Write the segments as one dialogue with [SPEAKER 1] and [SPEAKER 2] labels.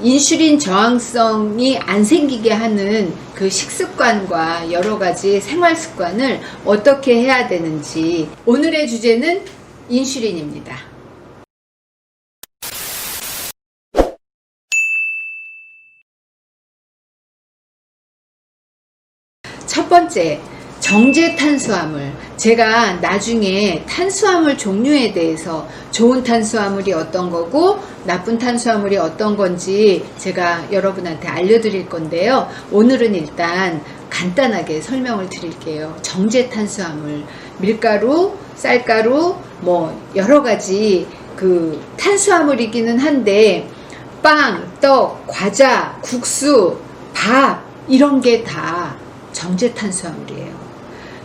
[SPEAKER 1] 인슐린 저항성이 안 생기게 하는 그 식습관과 여러 가지 생활 습관을 어떻게 해야 되는지, 오늘의 주제는 인슐린입니다. 첫 번째, 정제 탄수화물. 제가 나중에 탄수화물 종류에 대해서 좋은 탄수화물이 어떤 거고 나쁜 탄수화물이 어떤 건지 제가 여러분한테 알려드릴 건데요. 오늘은 일단 간단하게 설명을 드릴게요. 정제 탄수화물, 밀가루, 쌀가루, 뭐 여러 가지 그 탄수화물이기는 한데 빵, 떡, 과자, 국수, 밥 이런 게 다 정제 탄수화물이에요.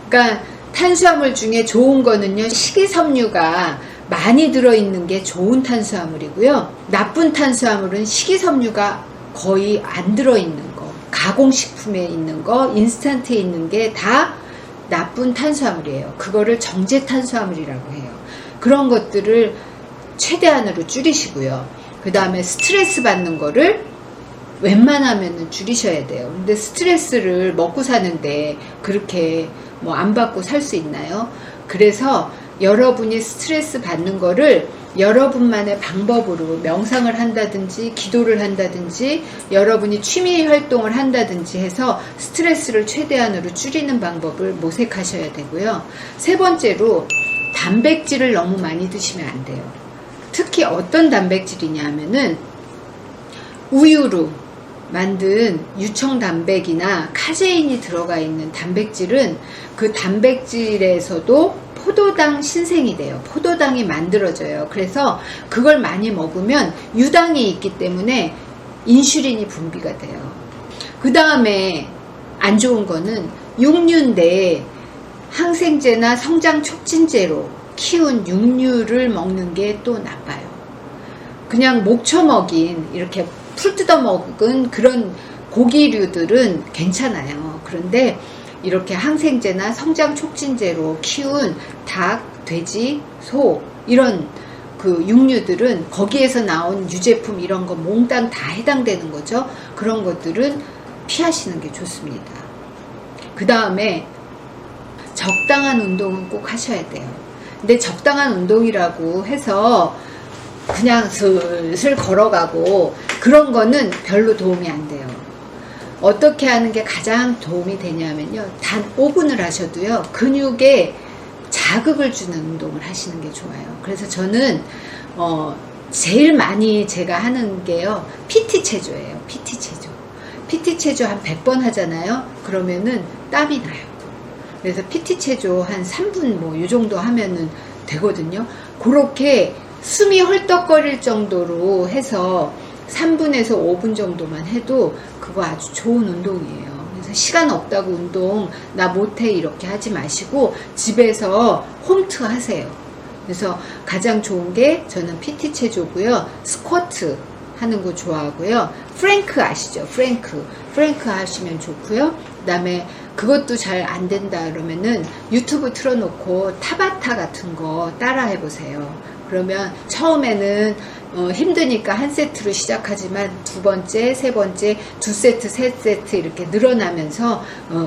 [SPEAKER 1] 그러니까 탄수화물 중에 좋은 거는요, 식이섬유가 많이 들어있는 게 좋은 탄수화물이고요. 나쁜 탄수화물은 식이섬유가 거의 안 들어있는 거, 가공식품에 있는 거, 인스턴트에 있는 게 다 나쁜 탄수화물이에요. 그거를 정제 탄수화물이라고 해요. 그런 것들을 최대한으로 줄이시고요. 그 다음에 스트레스 받는 거를 웬만하면 줄이셔야 돼요. 근데 스트레스를 먹고 사는데 그렇게 뭐 안 받고 살 수 있나요? 그래서 여러분이 스트레스 받는 거를 여러분만의 방법으로 명상을 한다든지 기도를 한다든지 여러분이 취미 활동을 한다든지 해서 스트레스를 최대한으로 줄이는 방법을 모색하셔야 되고요. 세 번째로 단백질을 너무 많이 드시면 안 돼요. 특히 어떤 단백질이냐 하면은 우유로 만든 유청단백이나 카제인이 들어가 있는 단백질은 그 단백질에서도 포도당 신생이 돼요. 포도당이 만들어져요. 그래서 그걸 많이 먹으면 유당이 있기 때문에 인슐린이 분비가 돼요. 그 다음에 안 좋은 거는 육류인데 항생제나 성장 촉진제로 키운 육류를 먹는 게 또 나빠요. 그냥 목초 먹인 이렇게 풀 뜯어 먹은 그런 고기류들은 괜찮아요. 그런데 이렇게 항생제나 성장 촉진제로 키운 닭, 돼지, 소 이런 그 육류들은 거기에서 나온 유제품 이런 거 몽땅 다 해당되는 거죠. 그런 것들은 피하시는 게 좋습니다. 그 다음에 적당한 운동은 꼭 하셔야 돼요. 근데 적당한 운동이라고 해서 그냥 슬슬 걸어가고 그런 거는 별로 도움이 안 돼요. 어떻게 하는 게 가장 도움이 되냐면요, 단 5분을 하셔도요 근육에 자극을 주는 운동을 하시는 게 좋아요. 그래서 저는 제일 많이 제가 하는 게요 PT 체조예요. PT 체조. PT 체조 한 100번 하잖아요. 그러면은 땀이 나요. 그래서 PT 체조 한 3분 뭐 이 정도 하면은 되거든요. 그렇게 숨이 헐떡거릴 정도로 해서 3분에서 5분 정도만 해도 그거 아주 좋은 운동이에요. 그래서 시간 없다고 운동 나 못해 이렇게 하지 마시고 집에서 홈트 하세요. 그래서 가장 좋은 게 저는 PT 체조고요. 스쿼트 하는 거 좋아하고요. 프랭크 아시죠? 프랭크 하시면 좋고요. 그 다음에 그것도 잘 안 된다 그러면은 유튜브 틀어놓고 타바타 같은 거 따라 해보세요. 그러면 처음에는 힘드니까 한 세트로 시작하지만 두 번째, 세 번째, 두 세트, 세 세트 이렇게 늘어나면서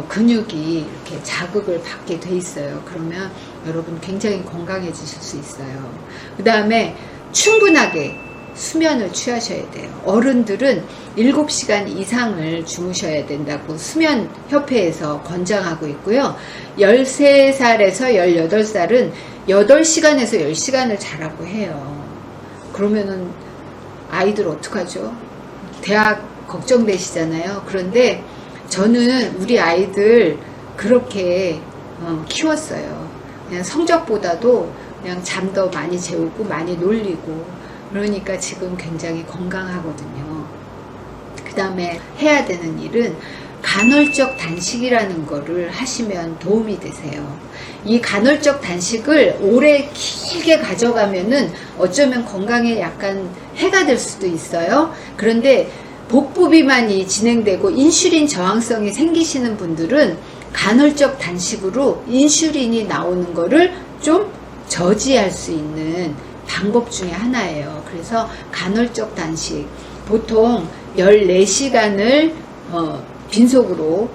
[SPEAKER 1] 근육이 이렇게 자극을 받게 돼 있어요. 그러면 여러분 굉장히 건강해지실 수 있어요. 그 다음에 충분하게 수면을 취하셔야 돼요. 어른들은 7시간 이상을 주무셔야 된다고 수면협회에서 권장하고 있고요. 13살에서 18살은 8시간에서 10시간을 자라고 해요. 그러면은 아이들 어떡하죠? 대학 걱정되시잖아요. 그런데 저는 우리 아이들 그렇게 키웠어요. 그냥 성적보다도 그냥 잠도 많이 재우고 많이 놀리고 그러니까 지금 굉장히 건강하거든요. 그 다음에 해야 되는 일은 간헐적 단식이라는 거를 하시면 도움이 되세요. 이 간헐적 단식을 오래 길게 가져가면은 어쩌면 건강에 약간 해가 될 수도 있어요. 그런데 복부 비만이 진행되고 인슐린 저항성이 생기시는 분들은 간헐적 단식으로 인슐린이 나오는 거를 좀 저지할 수 있는 방법 중에 하나예요. 그래서 간헐적 단식, 보통 14시간을 빈속으로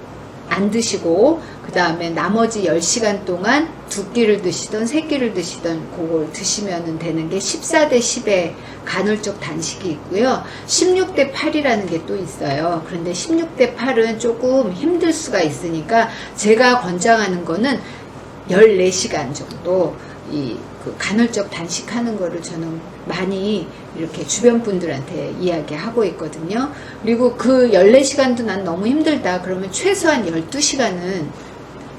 [SPEAKER 1] 안 드시고 그 다음에 나머지 10시간 동안 2끼를 드시던 3끼를 드시던 그걸 드시면 되는 게 14대 10의 간헐적 단식이 있고요. 16대 8이라는 게 또 있어요. 그런데 16대 8은 조금 힘들 수가 있으니까 제가 권장하는 거는 14시간 정도 그 간헐적 단식하는 거를 저는 많이 이렇게 주변 분들한테 이야기하고 있거든요. 그리고 그 14시간도 난 너무 힘들다 그러면 최소한 12시간은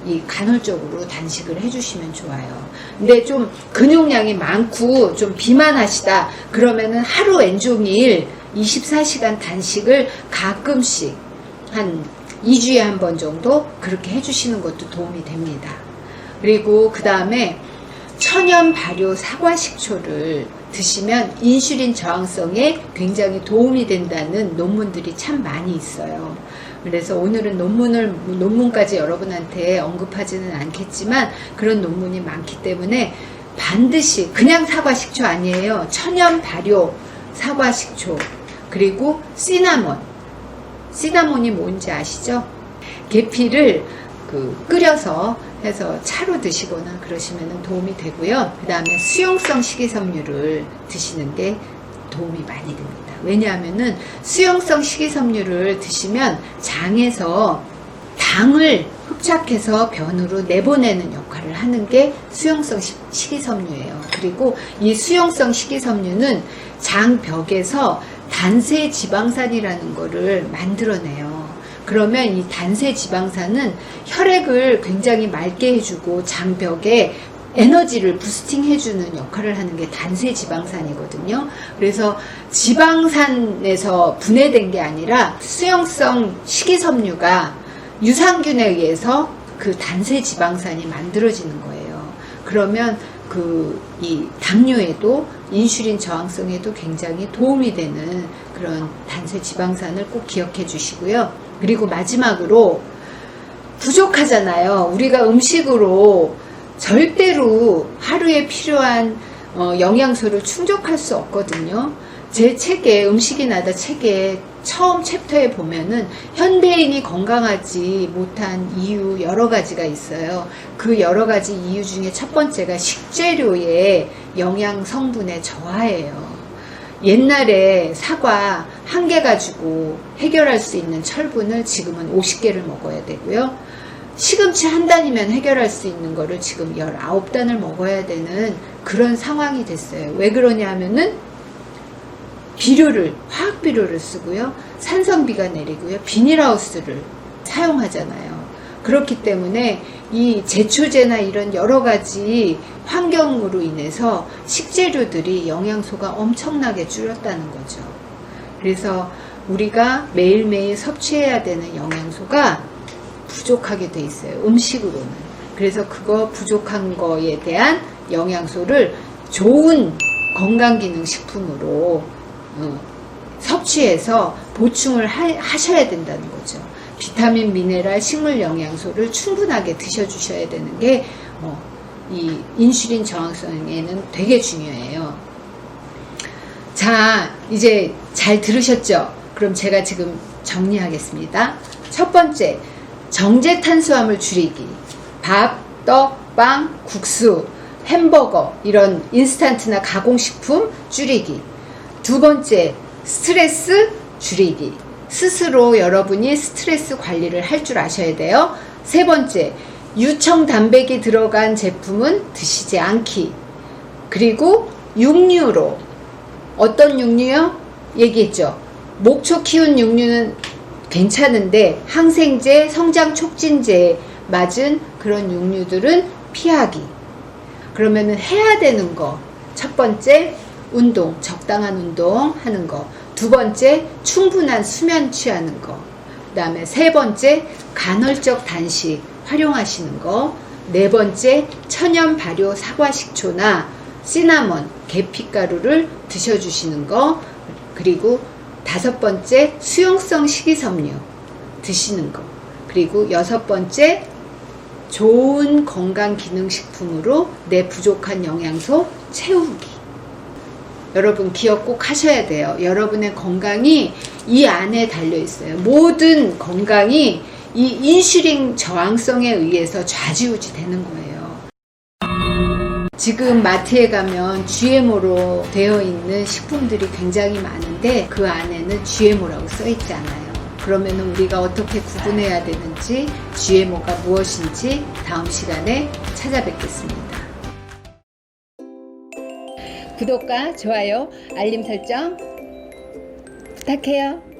[SPEAKER 1] 이 간헐적으로 단식을 해주시면 좋아요. 근데 좀 근육량이 많고 좀 비만하시다 그러면은 하루 온종일 24시간 단식을 가끔씩 한 2주에 한 번 정도 그렇게 해주시는 것도 도움이 됩니다. 그리고 그 다음에 천연 발효 사과 식초를 드시면 인슐린 저항성에 굉장히 도움이 된다는 논문들이 참 많이 있어요. 그래서 오늘은 논문까지 여러분한테 언급하지는 않겠지만 그런 논문이 많기 때문에 반드시 그냥 사과 식초 아니에요. 천연 발효 사과 식초 그리고 시나몬이 뭔지 아시죠? 계피를 끓여서 해서 차로 드시거나 그러시면 도움이 되고요. 그 다음에 수용성 식이섬유를 드시는 게 도움이 많이 됩니다. 왜냐하면은 수용성 식이섬유를 드시면 장에서 당을 흡착해서 변으로 내보내는 역할을 하는 게 수용성 식이섬유예요. 그리고 이 수용성 식이섬유는 장벽에서 단세 지방산이라는 거를 만들어내요. 그러면 이 단세 지방산은 혈액을 굉장히 맑게 해주고 장벽에 에너지를 부스팅 해주는 역할을 하는 게 단세 지방산이거든요. 그래서 지방산에서 분해된 게 아니라 수용성 식이섬유가 유산균에 의해서 그 단세 지방산이 만들어지는 거예요. 그러면 이 당뇨에도 인슐린 저항성에도 굉장히 도움이 되는 그런 단세 지방산을 꼭 기억해 주시고요. 그리고 마지막으로 부족하잖아요. 우리가 음식으로 절대로 하루에 필요한 영양소를 충족할 수 없거든요. 제 책에 음식이 나다 책에 처음 챕터에 보면은 현대인이 건강하지 못한 이유 여러 가지가 있어요. 그 여러 가지 이유 중에 첫 번째가 식재료의 영양 성분의 저하예요. 옛날에 사과 1개 가지고 해결할 수 있는 철분을 지금은 50개를 먹어야 되고요. 시금치 1단이면 해결할 수 있는 거를 지금 19단을 먹어야 되는 그런 상황이 됐어요. 왜 그러냐 하면은 화학 비료를 쓰고요. 산성비가 내리고요. 비닐하우스를 사용하잖아요. 그렇기 때문에 이 제초제나 이런 여러 가지 환경으로 인해서 식재료들이 영양소가 엄청나게 줄었다는 거죠. 그래서 우리가 매일매일 섭취해야 되는 영양소가 부족하게 돼 있어요. 음식으로는. 그래서 그거 부족한 거에 대한 영양소를 좋은 건강기능식품으로 섭취해서 보충을 하셔야 된다는 거죠. 비타민, 미네랄, 식물 영양소를 충분하게 드셔주셔야 되는 게 이 인슐린 저항성에는 되게 중요해요. 자, 이제 잘 들으셨죠? 그럼 제가 지금 정리하겠습니다. 첫 번째, 정제 탄수화물 줄이기. 밥, 떡, 빵, 국수, 햄버거 이런 인스턴트나 가공식품 줄이기. 두 번째, 스트레스 줄이기. 스스로 여러분이 스트레스 관리를 할 줄 아셔야 돼요. 세 번째, 유청 단백이 들어간 제품은 드시지 않기. 그리고 육류로, 어떤 육류요? 얘기했죠. 목초 키운 육류는 괜찮은데 항생제, 성장 촉진제에 맞은 그런 육류들은 피하기. 그러면은 해야 되는 거. 첫 번째, 운동, 적당한 운동 하는 거. 두 번째, 충분한 수면 취하는 거. 그 다음에 세 번째, 간헐적 단식 활용하시는 거. 네 번째, 천연 발효 사과 식초나 시나몬, 계피가루를 드셔주시는 거. 그리고 다섯 번째, 수용성 식이섬유 드시는 거. 그리고 여섯 번째, 좋은 건강기능식품으로 내 부족한 영양소 채우기. 여러분 기억 꼭 하셔야 돼요. 여러분의 건강이 이 안에 달려 있어요. 모든 건강이 이 인슐린 저항성에 의해서 좌지우지 되는 거예요. 지금 마트에 가면 GMO로 되어 있는 식품들이 굉장히 많은데 그 안에는 GMO라고 써 있잖아요. 그러면 우리가 어떻게 구분해야 되는지, GMO가 무엇인지 다음 시간에 찾아뵙겠습니다. 구독과 좋아요, 알림 설정 부탁해요.